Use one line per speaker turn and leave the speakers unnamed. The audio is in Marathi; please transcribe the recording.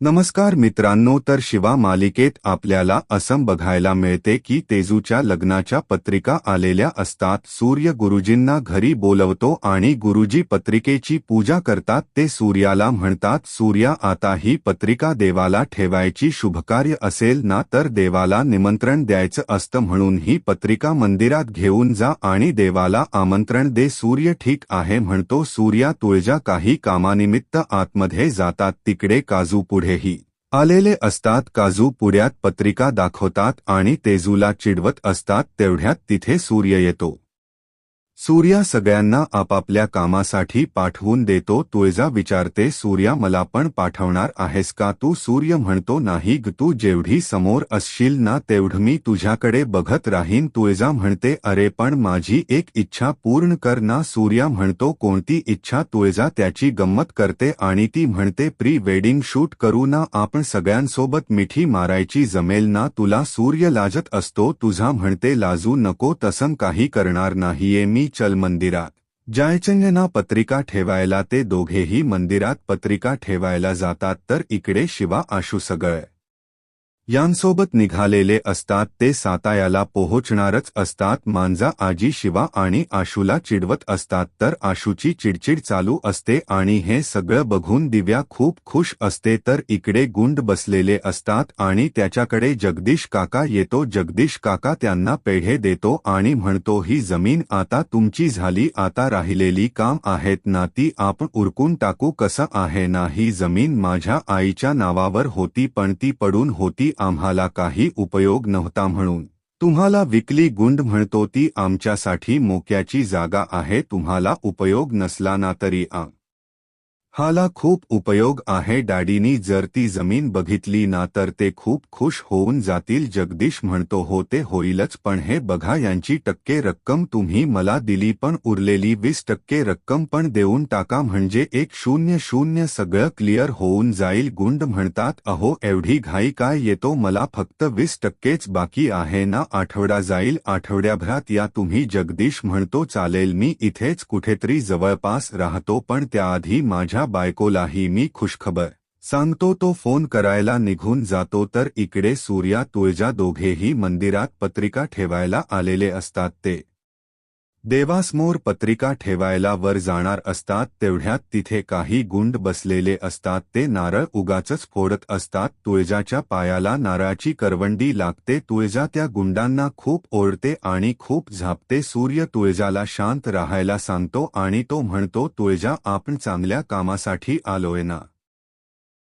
नमस्कार मित्रांनो, तर शिवा मालिकेत आपल्याला असं बघायला मिळते की तेजूच्या लग्नाच्या पत्रिका आलेल्या असतात. सूर्य गुरुजींना घरी बोलवतो आणि गुरुजी पत्रिकेची पूजा करतात. ते सूर्याला म्हणतात, सूर्या आता ही पत्रिका देवाला ठेवायची, शुभकार्य असेल ना तर देवाला निमंत्रण द्यायचं असतं, म्हणून ही पत्रिका मंदिरात घेऊन जा आणि देवाला आमंत्रण दे. सूर्य ठीक आहे म्हणतो. सूर्या तुळजा काही कामानिमित्त आतमध्ये जातात. तिकडे काजू पुढेही आलेले असतात. काजू पुढ्यात पत्रिका दाखवतात आणि तेजूला चिडवत असतात. तेवढ्यात तिथे सूर्य येतो. सूर्या सगळ्यांना आपापल्या कामासाठी पाठवून देतो. तुळजा विचारते, सूर्या मला पण पाठवणार आहेस का तू? सूर्य म्हणतो, नाही ग, तू जेवढी समोर असशील ना तेवढं मी तुझ्याकडे बघत राहीन. तुळजा म्हणते, अरे पण माझी एक इच्छा पूर्ण कर ना. सूर्या म्हणतो, कोणती इच्छा? तुळजा त्याची गंमत करते आणि ती म्हणते, प्री वेडिंग शूट करू ना आपण सगळ्यांसोबत, मिठी मारायची, जमेल ना तुला? सूर्य लाजत असतो. तुझा म्हणते, लाजू नको, तसं काही करणार नाहीये मी, चल मंदिरात जायचं ना पत्रिका ठेवायला. ते दोघेही मंदिरात पत्रिका ठेवायला जातात. तर इकडे शिवा आशू सगळे यांसोबत निघालेले असतात. ते सातायाला पोहोचणारच असतात. मांजा आजी शिवा आणि आशूला चिडवत असतात. तर आशूची चिडचिड चालू असते आणि हे सगळं बघून दिव्या खूप खुश असते. तर इकडे गुंड बसलेले असतात आणि त्याच्याकडे जगदीश काका येतो. जगदीश काका त्यांना पेढे देतो आणि म्हणतो, ही जमीन आता तुमची झाली, आता राहिलेली काम आहेत ना ती आपण उरकून टाकू. कसं आहे ना, ही जमीन माझ्या आईच्या नावावर होती पण ती पडून होती, आम्हाला काही उपयोग नव्हता म्हणून तुम्हाला विकली. गुंड म्हणतो, ती आमच्यासाठी मोक्याची जागा आहे, तुम्हाला उपयोग नसला ना तरी हाला खूप उपयोग आहे. डॅडीनी जर ती जमीन बघितली ना तर ते खूप खुश होऊन जातील. जगदीश म्हणतो, हो ते होईलच, पण हे बघा यांची टक्के रक्कम तुम्ही मला दिली पण उरलेली 20% रक्कम पण देऊन टाका, म्हणजे 100 सगळं क्लिअर होऊन जाईल. गुंड म्हणतात, अहो एवढी घाई काय, येतो मला फक्त 20%च बाकी आहे ना, आठवडा जाईल, आठवड्याभरात या तुम्ही. जगदीश म्हणतो, चालेल, मी इथेच कुठेतरी जवळपास राहतो, पण त्याआधी माझ्या बायकोलाही मी खुशखबर सांगतो. तो फोन करायला निघून जातो. तर इकडे सूर्या तुळजा दोघेही मंदिरात पत्रिका ठेवायला आलेले असतात. ते देवासमोर पत्रिका ठेवायला वर जाणार असतात. तेवढ्यात तिथे काही गुंड बसलेले असतात. ते नारळ उगाचच फोडत असतात. तुळजाच्या पायाला नारळाची करवंडी लागते. तुळजा त्या गुंडांना खूप ओरडते आणि खूप झापते. सूर्य तुळजाला शांत राहायला सांगतो आणि तो म्हणतो, तुळजा आपण चांगल्या कामासाठी आलोय ना,